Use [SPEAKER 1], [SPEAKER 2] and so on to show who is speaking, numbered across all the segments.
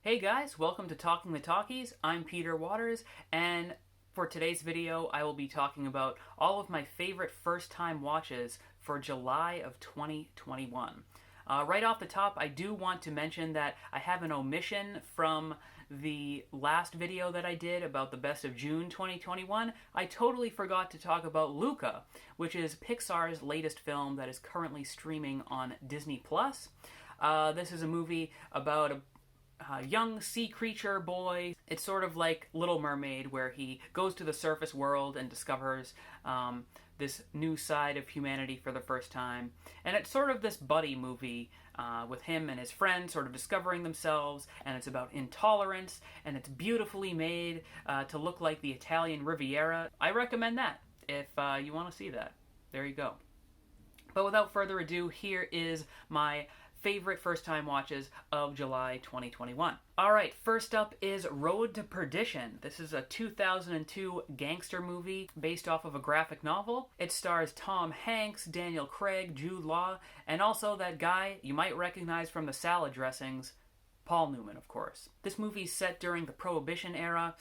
[SPEAKER 1] Hey guys, welcome to Talking the Talkies. I'm Peter Waters, and for today's video, I will be talking about all of my favorite first-time watches for July of 2021. Right off the top, I do want to mention that I have an omission from the last video that I did about the best of June 2021. I totally forgot to talk about Luca, which is Pixar's latest film that is currently streaming on Disney+. This is a movie about a young sea creature boy. It's sort of like Little Mermaid, where he goes to the surface world and discovers this new side of humanity for the first time. And it's sort of this buddy movie with him and his friends sort of discovering themselves, and it's about intolerance, and it's beautifully made to look like the Italian Riviera. I recommend that if you want to see that. There you go. But without further ado, here is my favorite first-time watches of July 2021. Alright, first up is Road to Perdition. This is a 2002 gangster movie based off of a graphic novel. It stars Tom Hanks, Daniel Craig, Jude Law, and also that guy you might recognize from the salad dressings, Paul Newman, of course. This movie is set during the Prohibition era,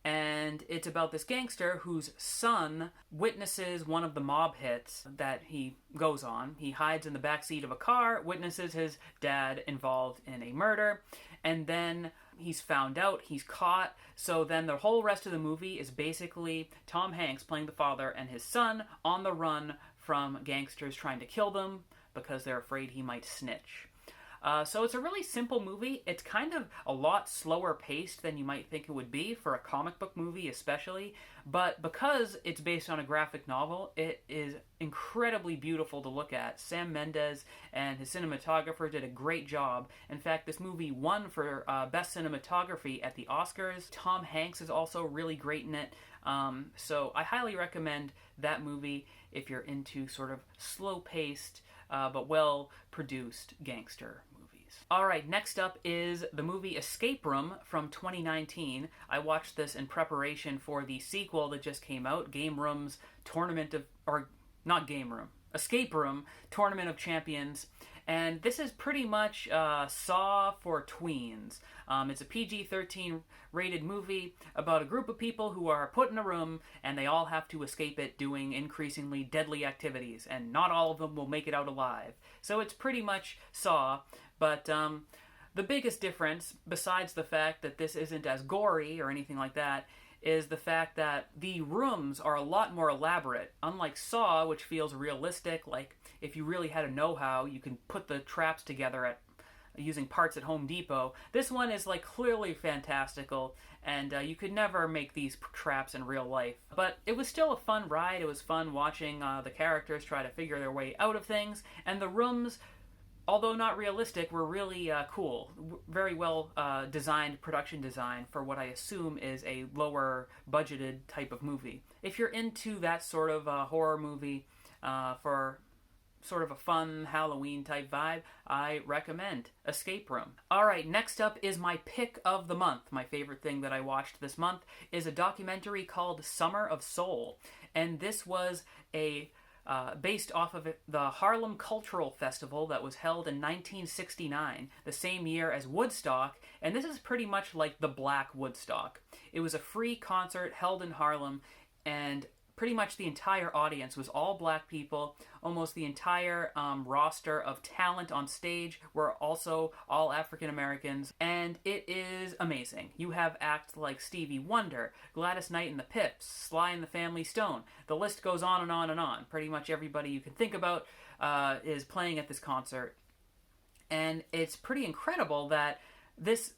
[SPEAKER 1] and it's about this gangster whose son witnesses one of the mob hits that he goes on. He hides in the backseat of a car, witnesses his dad involved in a murder, and then he's found out, he's caught. So then the whole rest of the movie is basically Tom Hanks playing the father and his son on the run from gangsters trying to kill them because they're afraid he might snitch. So it's a really simple movie. It's kind of a lot slower paced than you might think it would be for a comic book movie especially, but because it's based on a graphic novel, it is incredibly beautiful to look at. Sam Mendes and his cinematographer did a great job. In fact, this movie won for Best Cinematography at the Oscars. Tom Hanks is also really great in it. So I highly recommend that movie if you're into sort of slow-paced but well-produced gangster movies. Alright, next up is the movie Escape Room from 2019. I watched this in preparation for the sequel that just came out, Escape Room, Tournament of Champions. And this is pretty much Saw for tweens. It's a PG-13 rated movie about a group of people who are put in a room and they all have to escape it doing increasingly deadly activities, and not all of them will make it out alive. So it's pretty much Saw, but the biggest difference, besides the fact that this isn't as gory or anything like that, is the fact that the rooms are a lot more elaborate. Unlike Saw, which feels realistic, like if you really had a know-how, you can put the traps together using parts at Home Depot. This one is like clearly fantastical, and you could never make these traps in real life. But it was still a fun ride. It was fun watching the characters try to figure their way out of things, and the rooms, although not realistic, were really cool. Very well designed production design for what I assume is a lower budgeted type of movie. If you're into that sort of horror movie for sort of a fun Halloween type vibe, I recommend Escape Room. Alright, next up is my pick of the month. My favorite thing that I watched this month is a documentary called Summer of Soul. And this was based off of the Harlem Cultural Festival that was held in 1969, the same year as Woodstock, and this is pretty much like the Black Woodstock. It was a free concert held in Harlem, and pretty much the entire audience was all black people. Almost the entire roster of talent on stage were also all African Americans, and it is amazing. You have acts like Stevie Wonder, Gladys Knight and the Pips, Sly and the Family Stone. The list goes on and on and on. Pretty much everybody you can think about is playing at this concert. And it's pretty incredible that this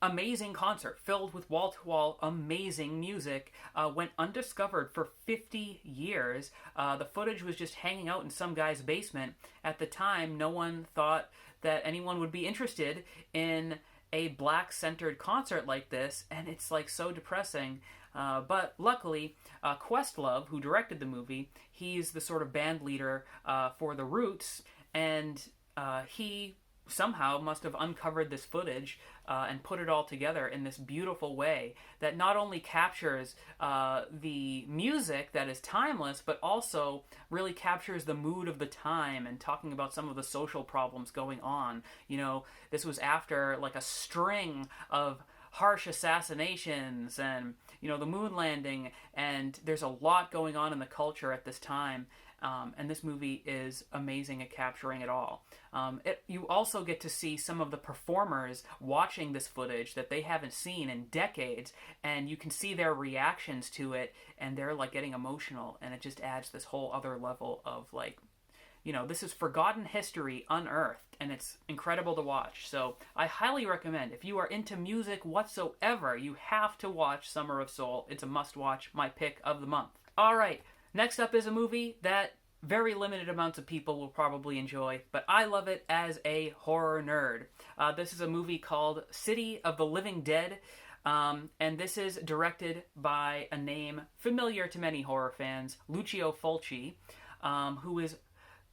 [SPEAKER 1] amazing concert filled with wall-to-wall amazing music went undiscovered for 50 years. The footage was just hanging out in some guy's basement. At the time, no one thought that anyone would be interested in a black-centered concert like this, and it's like so depressing. But luckily, Questlove, who directed the movie, he's the sort of band leader for The Roots, and he somehow must have uncovered this footage and put it all together in this beautiful way that not only captures the music that is timeless, but also really captures the mood of the time and talking about some of the social problems going on. You know, this was after like a string of harsh assassinations and, you know, the moon landing, and there's a lot going on in the culture at this time. And this movie is amazing at capturing it all. You also get to see some of the performers watching this footage that they haven't seen in decades, and you can see their reactions to it, and they're like getting emotional, and it just adds this whole other level of like, you know, this is forgotten history unearthed, and it's incredible to watch. So I highly recommend, if you are into music whatsoever, you have to watch Summer of Soul. It's a must-watch, my pick of the month. All right. Next up is a movie that very limited amounts of people will probably enjoy, but I love it as a horror nerd. This is a movie called City of the Living Dead, and this is directed by a name familiar to many horror fans, Lucio Fulci, who is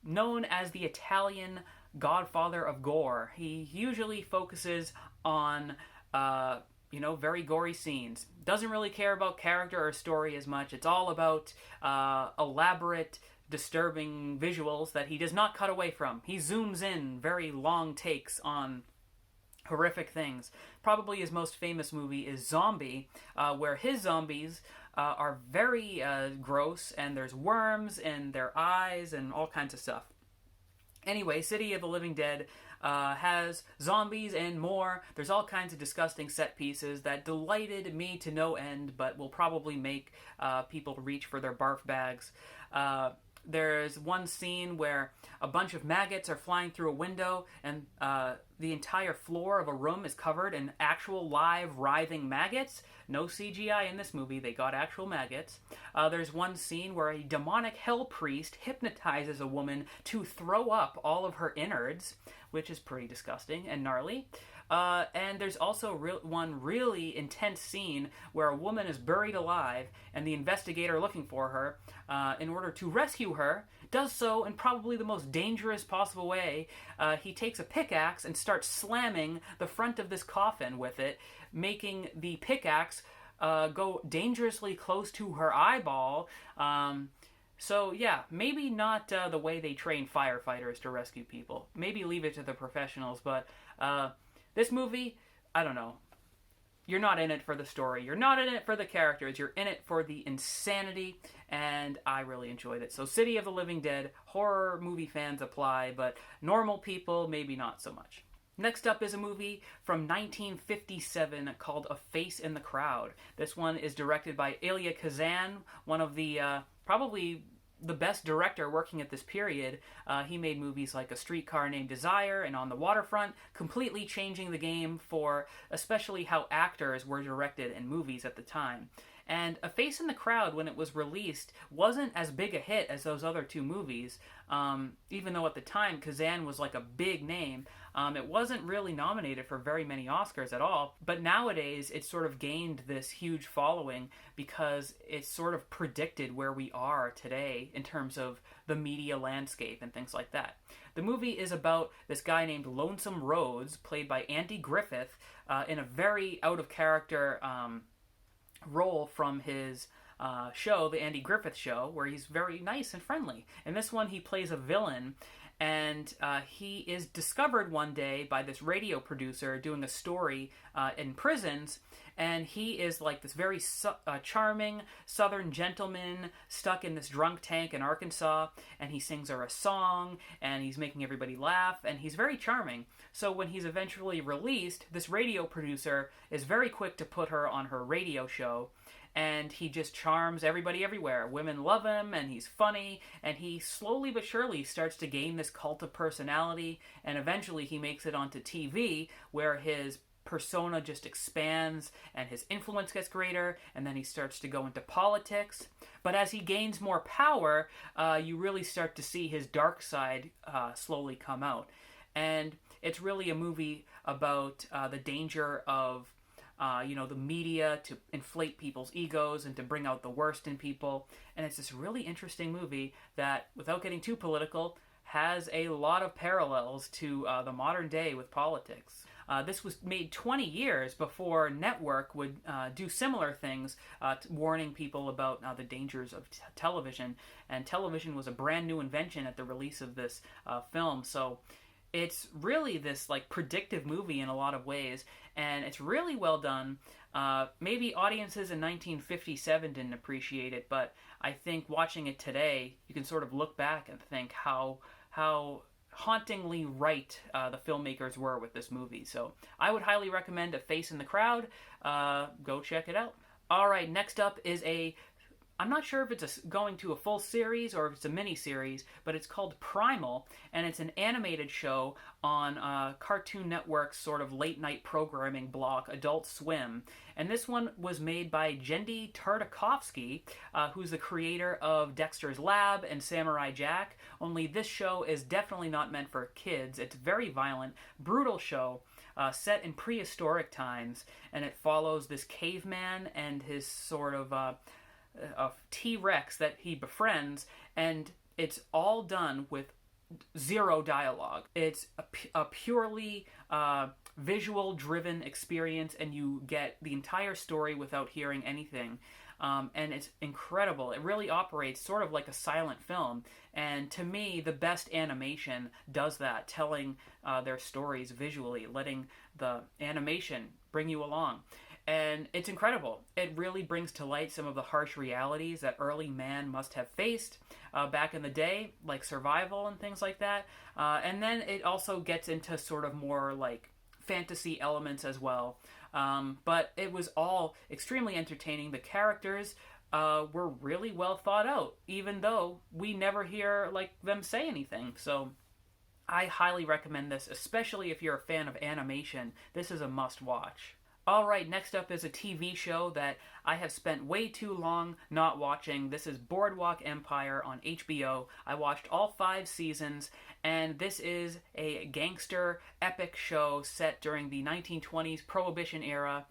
[SPEAKER 1] known as the Italian godfather of gore. He usually focuses on very gory scenes. Doesn't really care about character or story as much. It's all about elaborate, disturbing visuals that he does not cut away from. He zooms in very long takes on horrific things. Probably his most famous movie is Zombie, where his zombies are very gross, and there's worms in their eyes and all kinds of stuff. Anyway, City of the Living Dead has zombies and more. There's all kinds of disgusting set pieces that delighted me to no end, but will probably make people reach for their barf bags. There's one scene where a bunch of maggots are flying through a window, and the entire floor of a room is covered in actual live writhing maggots. No CGI in this movie, they got actual maggots. There's one scene where a demonic hell priest hypnotizes a woman to throw up all of her innards, which is pretty disgusting and gnarly. And there's also one really intense scene where a woman is buried alive, and the investigator looking for her, in order to rescue her, does so in probably the most dangerous possible way. He takes a pickaxe and starts slamming the front of this coffin with it, making the pickaxe go dangerously close to her eyeball. So yeah, maybe not the way they train firefighters to rescue people. Maybe leave it to the professionals, but this movie, I don't know. You're not in it for the story. You're not in it for the characters. You're in it for the insanity, and I really enjoyed it. So City of the Living Dead, horror movie fans apply, but normal people, maybe not so much. Next up is a movie from 1957 called A Face in the Crowd. This one is directed by Elia Kazan, one of the probably the best director working at this period. He made movies like A Streetcar Named Desire and On the Waterfront, completely changing the game for especially how actors were directed in movies at the time. And A Face in the Crowd, when it was released, wasn't as big a hit as those other two movies, even though at the time Kazan was like a big name. It wasn't really nominated for very many Oscars at all, but nowadays it's sort of gained this huge following because it's sort of predicted where we are today in terms of the media landscape and things like that. The movie is about this guy named Lonesome Rhodes, played by Andy Griffith, in a very out-of-character role from his show, The Andy Griffith Show, where he's very nice and friendly. In this one, he plays a villain, and he is discovered one day by this radio producer doing a story in prisons, and he is like this very charming southern gentleman stuck in this drunk tank in Arkansas, and he sings her a song, and he's making everybody laugh, and he's very charming. So when he's eventually released, this radio producer is very quick to put her on her radio show, and he just charms everybody everywhere. Women love him, and he's funny, and he slowly but surely starts to gain this cult of personality, and eventually he makes it onto TV, where his persona just expands, and his influence gets greater, and then he starts to go into politics. But as he gains more power, you really start to see his dark side slowly come out. And it's really a movie about the danger of the media to inflate people's egos and to bring out the worst in people. And it's this really interesting movie that, without getting too political, has a lot of parallels to the modern day with politics. This was made 20 years before network would do similar things, warning people about the dangers of television. And television was a brand new invention at the release of this film. So it's really this like predictive movie in a lot of ways, and it's really well done. Maybe audiences in 1957 didn't appreciate it, but I think watching it today, you can sort of look back and think how hauntingly right the filmmakers were with this movie. So I would highly recommend A Face in the Crowd. Go check it out. All right, next up is I'm not sure if it's going to a full series or if it's a mini-series, but it's called Primal, and it's an animated show on Cartoon Network's sort of late-night programming block, Adult Swim. And this one was made by Jendi Tartakovsky, who's the creator of Dexter's Lab and Samurai Jack, only this show is definitely not meant for kids. It's a very violent, brutal show. Set in prehistoric times, and it follows this caveman and his sort of a T-Rex that he befriends, and it's all done with zero dialogue. It's a purely visual-driven experience, and you get the entire story without hearing anything. And it's incredible. It really operates sort of like a silent film. And to me, the best animation does that, telling their stories visually, letting the animation bring you along. And it's incredible. It really brings to light some of the harsh realities that early man must have faced back in the day, like survival and things like that. And then it also gets into sort of more like fantasy elements as well. But it was all extremely entertaining. The characters were really well thought out, even though we never hear like them say anything. So I highly recommend this, especially if you're a fan of animation. This is a must-watch. Alright, next up is a TV show that I have spent way too long not watching. This is Boardwalk Empire on HBO. I watched all 5 seasons, and this is a gangster epic show set during the 1920s Prohibition era.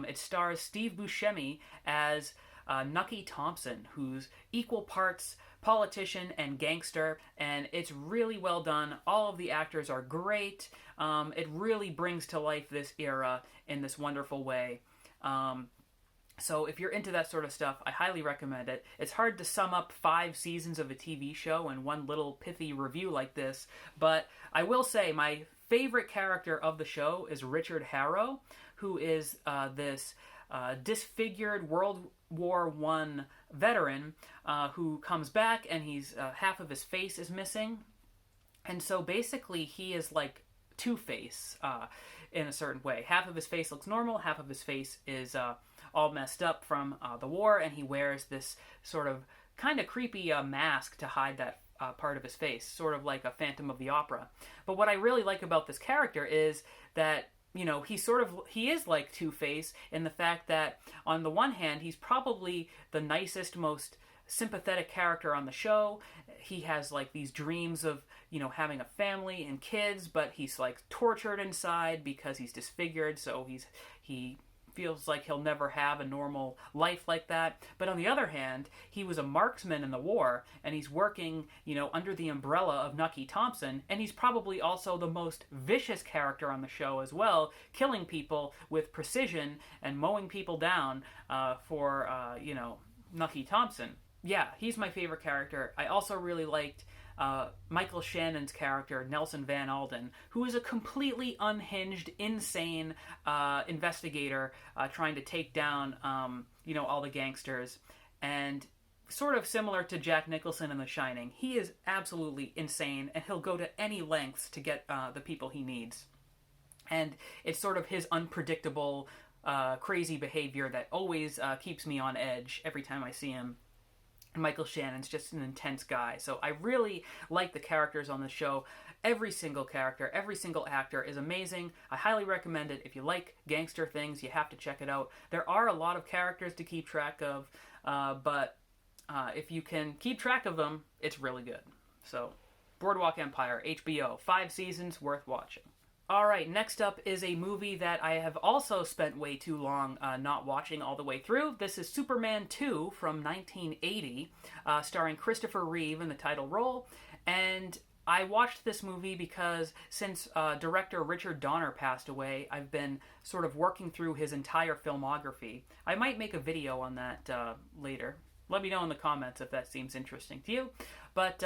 [SPEAKER 1] It stars Steve Buscemi as Nucky Thompson, who's equal parts politician and gangster, and it's really well done. All of the actors are great. It really brings to life this era in this wonderful way. So if you're into that sort of stuff, I highly recommend it. It's hard to sum up 5 seasons of a TV show in one little pithy review like this, but I will say my favorite character of the show is Richard Harrow, who is this disfigured World War I veteran who comes back, and he's half of his face is missing. And so basically he is like Two-Face in a certain way. Half of his face looks normal, half of his face is all messed up from the war, and he wears this sort of kind of creepy mask to hide that part of his face, sort of like a Phantom of the Opera. But what I really like about this character is that, you know, he is like Two-Face in the fact that on the one hand, he's probably the nicest, most sympathetic character on the show. He has like these dreams of, you know, having a family and kids, but he's like tortured inside because he's disfigured, so he feels like he'll never have a normal life like that. But on the other hand, he was a marksman in the war, and he's working, you know, under the umbrella of Nucky Thompson, and he's probably also the most vicious character on the show as well, killing people with precision and mowing people down for you know, Nucky Thompson. Yeah, he's my favorite character. I also really liked Michael Shannon's character, Nelson Van Alden, who is a completely unhinged, insane investigator trying to take down, you know, all the gangsters. And sort of similar to Jack Nicholson in The Shining, he is absolutely insane, and he'll go to any lengths to get the people he needs. And it's sort of his unpredictable, crazy behavior that always keeps me on edge every time I see him. Michael Shannon's just an intense guy. So I really like the characters on the show. Every single character, every single actor is amazing. I highly recommend it. If you like gangster things, you have to check it out. There are a lot of characters to keep track of, but if you can keep track of them, it's really good. So, Boardwalk Empire, HBO, 5 seasons, worth watching. Alright, next up is a movie that I have also spent way too long not watching all the way through. This is Superman 2 from 1980, starring Christopher Reeve in the title role. And I watched this movie because since director Richard Donner passed away, I've been sort of working through his entire filmography. I might make a video on that later. Let me know in the comments if that seems interesting to you. But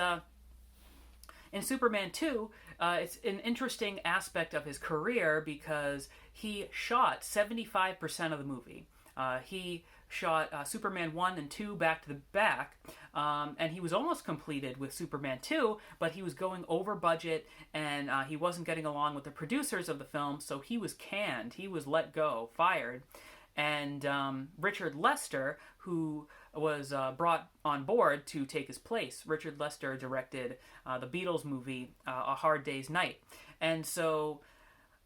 [SPEAKER 1] in Superman 2, it's an interesting aspect of his career because he shot 75% of the movie. He shot Superman 1 and 2 back to the back, and he was almost completed with Superman 2, but he was going over budget, and he wasn't getting along with the producers of the film, so he was canned. He was let go, fired. And Richard Lester, who was brought on board to take his place. Richard Lester directed the Beatles movie, A Hard Day's Night. And so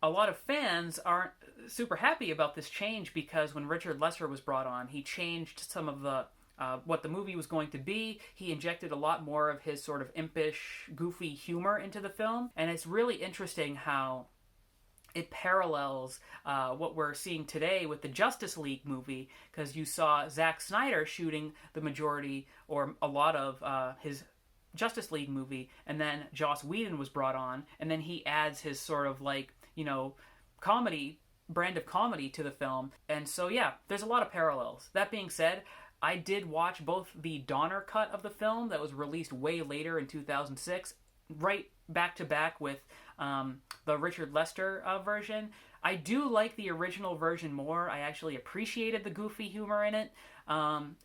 [SPEAKER 1] a lot of fans aren't super happy about this change because when Richard Lester was brought on, he changed some of the what the movie was going to be. He injected a lot more of his sort of impish, goofy humor into the film. And it's really interesting how it parallels what we're seeing today with the Justice League movie, because you saw Zack Snyder shooting the majority or a lot of his Justice League movie, and then Joss Whedon was brought on, and then he adds his sort of like, you know, comedy, brand of comedy to the film. And so yeah, there's a lot of parallels. That being said, I did watch both the Donner cut of the film that was released way later in 2006, right back to back with the Richard Lester version. I do like the original version more. I actually appreciated the goofy humor in it.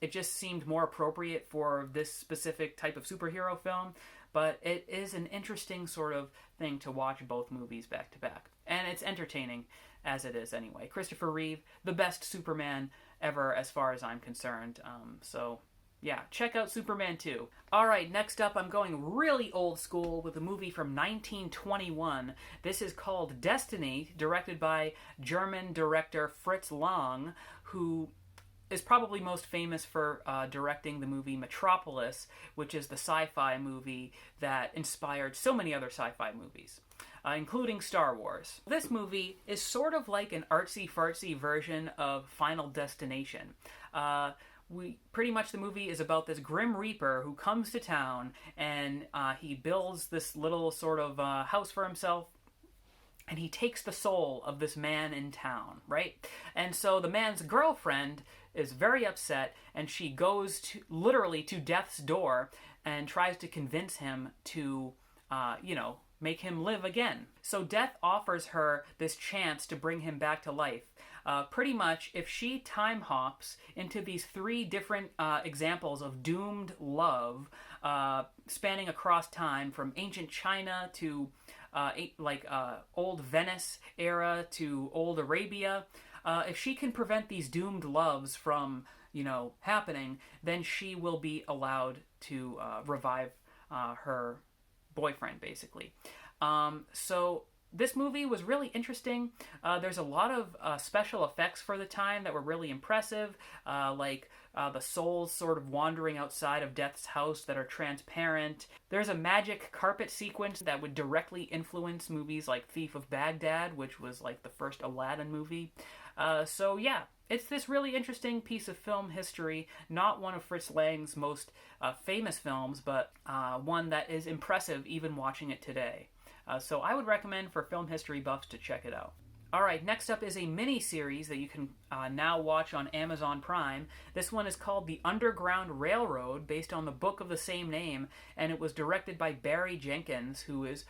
[SPEAKER 1] It just seemed more appropriate for this specific type of superhero film. But it is an interesting sort of thing to watch both movies back to back. And it's entertaining as it is anyway. Christopher Reeve, the best Superman ever as far as I'm concerned. So yeah, check out Superman 2. Alright, next up I'm going really old school with a movie from 1921. This is called Destiny, directed by German director Fritz Lang, who is probably most famous for directing the movie Metropolis, which is the sci-fi movie that inspired so many other sci-fi movies, including Star Wars. This movie is sort of like an artsy-fartsy version of Final Destination. Pretty much the movie is about this Grim Reaper who comes to town, and he builds this little sort of house for himself, and he takes the soul of this man in town, right? And so the man's girlfriend is very upset, and she goes literally to death's door and tries to convince him to, make him live again. So Death offers her this chance to bring him back to life. Pretty much, if she time hops into these three different examples of doomed love, spanning across time from ancient China to old Venice era to old Arabia, if she can prevent these doomed loves from, happening, then she will be allowed to revive her boyfriend, basically. So this movie was really interesting. There's a lot of special effects for the time that were really impressive, like the souls sort of wandering outside of Death's house that are transparent. There's a magic carpet sequence that would directly influence movies like Thief of Baghdad, which was like the first Aladdin movie. So yeah, it's this really interesting piece of film history, not one of Fritz Lang's most famous films, but one that is impressive even watching it today. So I would recommend for film history buffs to check it out. Alright, next up is a mini-series that you can now watch on Amazon Prime. This one is called The Underground Railroad, based on the book of the same name, and it was directed by Barry Jenkins, who is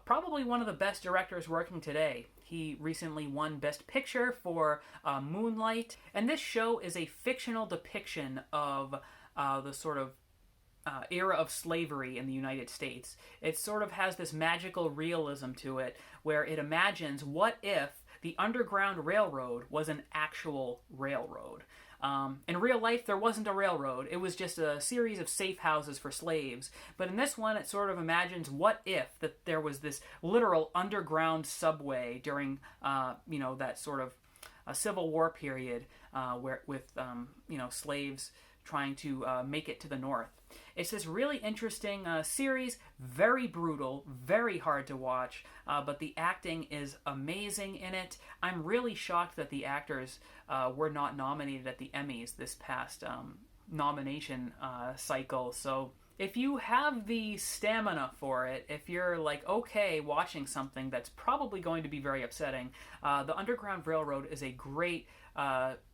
[SPEAKER 1] probably one of the best directors working today. He recently won Best Picture for Moonlight, and this show is a fictional depiction of the sort of era of slavery in the United States. It sort of has this magical realism to it, where it imagines what if the Underground Railroad was an actual railroad. In real life, there wasn't a railroad. It was just a series of safe houses for slaves. But in this one, it sort of imagines what if that there was this literal underground subway during, that sort of Civil War period, with slaves trying to make it to the North. It's this really interesting series, very brutal, very hard to watch, but the acting is amazing in it. I'm really shocked that the actors were not nominated at the Emmys this past nomination cycle, so if you have the stamina for it, if you're like okay watching something that's probably going to be very upsetting, the Underground Railroad is a great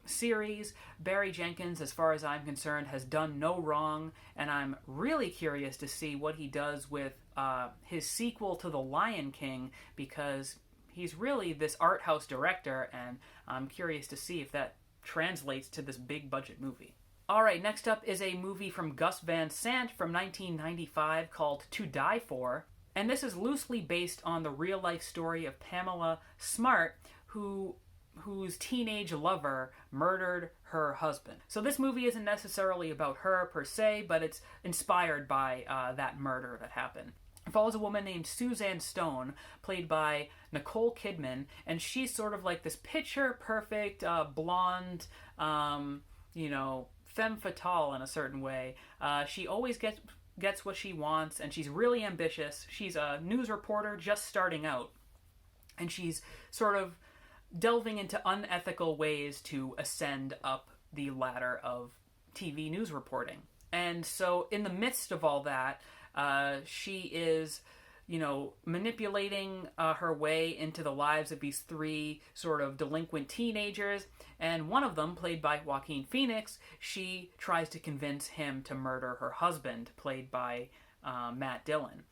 [SPEAKER 1] series. Barry Jenkins, as far as I'm concerned, has done no wrong, and I'm really curious to see what he does with his sequel to The Lion King, because he's really this art house director, and I'm curious to see if that translates to this big budget movie. Alright, next up is a movie from Gus Van Sant from 1995 called To Die For, and this is loosely based on the real life story of Pamela Smart, whose teenage lover murdered her husband. So this movie isn't necessarily about her per se, but it's inspired by that murder that happened. It follows a woman named Suzanne Stone, played by Nicole Kidman, and she's sort of like this picture-perfect, blonde, femme fatale in a certain way. She always gets what she wants, and she's really ambitious. She's a news reporter just starting out, and she's sort of delving into unethical ways to ascend up the ladder of TV news reporting. And so in the midst of all that, she is, manipulating her way into the lives of these three sort of delinquent teenagers. And one of them, played by Joaquin Phoenix, she tries to convince him to murder her husband, played by Matt Dillon.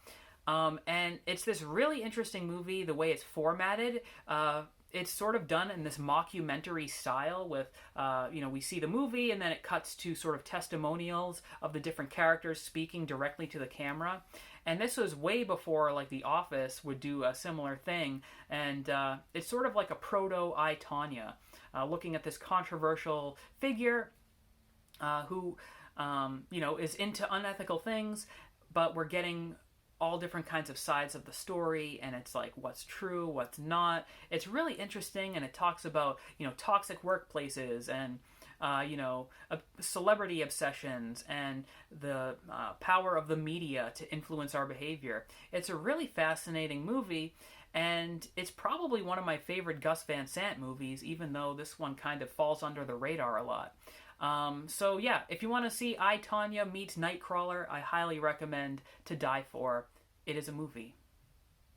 [SPEAKER 1] And it's this really interesting movie, the way it's formatted. It's sort of done in this mockumentary style with, we see the movie and then it cuts to sort of testimonials of the different characters speaking directly to the camera. And this was way before, like, The Office would do a similar thing. And it's sort of like a proto-I, Tonya, looking at this controversial figure who, is into unethical things, but we're getting all different kinds of sides of the story, and it's like what's true, what's not. It's really interesting, and it talks about toxic workplaces and celebrity obsessions and the power of the media to influence our behavior. It's a really fascinating movie, and it's probably one of my favorite Gus Van Sant movies, even though this one kind of falls under the radar a lot. So yeah, if you want to see I, Tonya meets Nightcrawler, I highly recommend To Die For. It is a movie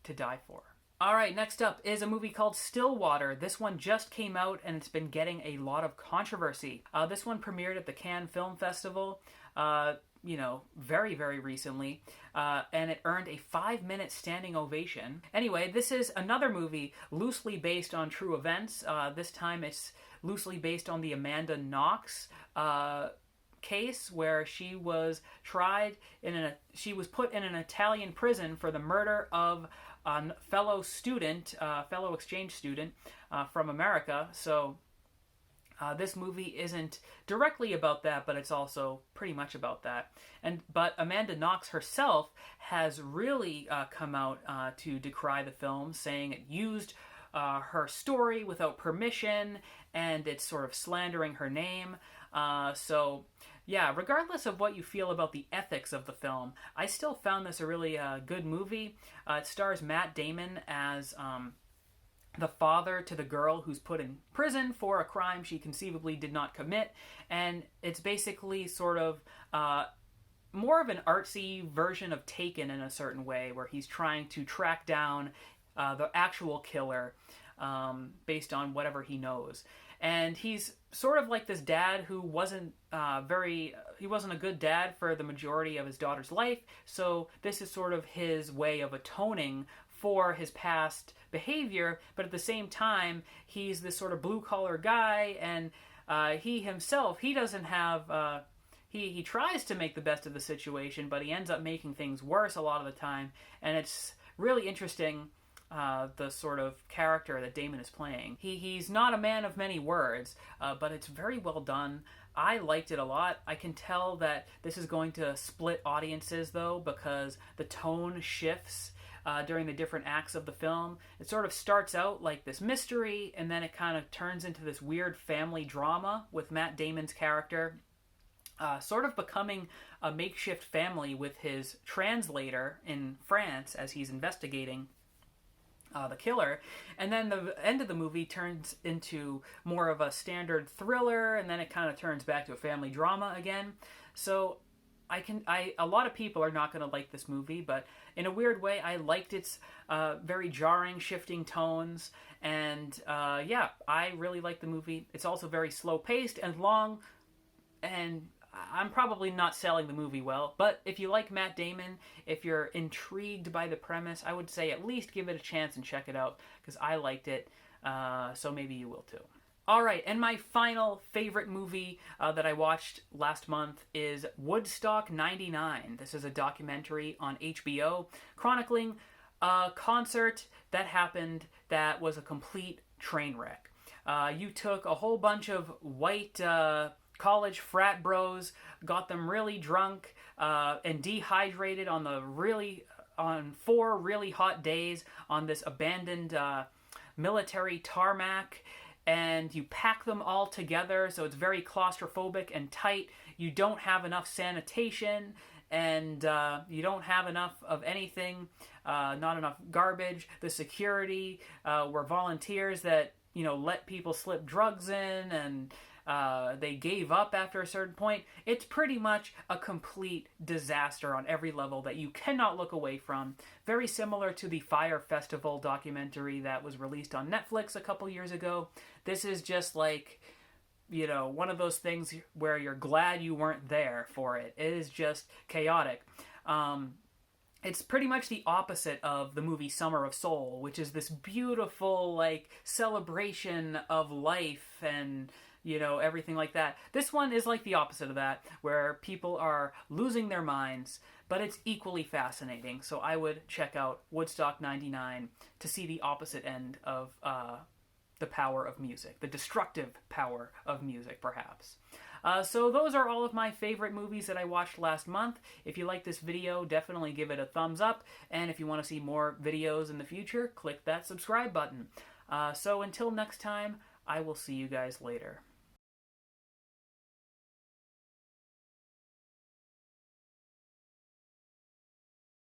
[SPEAKER 1] to die for. Alright, next up is a movie called Stillwater. This one just came out and it's been getting a lot of controversy. This one premiered at the Cannes Film Festival, very, very recently, and it earned a 5-minute standing ovation. Anyway, this is another movie loosely based on true events. This time it's loosely based on the Amanda Knox case, where she was tried she was put in an Italian prison for the murder of a fellow exchange student from America. So this movie isn't directly about that, but it's also pretty much about that. But Amanda Knox herself has really come out to decry the film, saying it used her story without permission, and it's sort of slandering her name. So yeah, regardless of what you feel about the ethics of the film, I still found this a really good movie. It stars Matt Damon as the father to the girl who's put in prison for a crime she conceivably did not commit, and it's basically sort of more of an artsy version of Taken in a certain way, where he's trying to track down the actual killer based on whatever he knows. And he's sort of like this dad who wasn't he wasn't a good dad for the majority of his daughter's life, so this is sort of his way of atoning for his past behavior, but at the same time, he's this sort of blue-collar guy, and he himself, he doesn't have... He tries to make the best of the situation, but he ends up making things worse a lot of the time, and it's really interesting, the sort of character that Damon is playing. He's not a man of many words, but it's very well done. I liked it a lot. I can tell that this is going to split audiences, though, because the tone shifts during the different acts of the film. It sort of starts out like this mystery, and then it kind of turns into this weird family drama with Matt Damon's character sort of becoming a makeshift family with his translator in France as he's investigating the killer. And then the end of the movie turns into more of a standard thriller, and then it kind of turns back to a family drama again. So a lot of people are not going to like this movie, but in a weird way, I liked its very jarring, shifting tones, and yeah, I really like the movie. It's also very slow paced and long, and I'm probably not selling the movie well, but if you like Matt Damon, if you're intrigued by the premise, I would say at least give it a chance and check it out, because I liked it, so maybe you will too. Alright, and my final favorite movie that I watched last month is Woodstock 99. This is a documentary on HBO chronicling a concert that happened that was a complete train wreck. You took a whole bunch of white college frat bros, got them really drunk and dehydrated on 4 really hot days on this abandoned military tarmac, and you pack them all together so it's very claustrophobic and tight. You don't have enough sanitation, and you don't have enough of anything, not enough garbage. The security were volunteers that, you know, let people slip drugs in, and they gave up after a certain point. It's pretty much a complete disaster on every level that you cannot look away from. Very similar to the Fire Festival documentary that was released on Netflix a couple years ago. This is just like, you know, one of those things where you're glad you weren't there for it. It is just chaotic. It's pretty much the opposite of the movie Summer of Soul, which is this beautiful, like, celebration of life and, you know, everything like that. This one is like the opposite of that, where people are losing their minds, but it's equally fascinating. So I would check out Woodstock 99 to see the opposite end of the power of music, the destructive power of music, perhaps. So those are all of my favorite movies that I watched last month. If you like this video, definitely give it a thumbs up. And if you want to see more videos in the future, click that subscribe button. So until next time, I will see you guys later.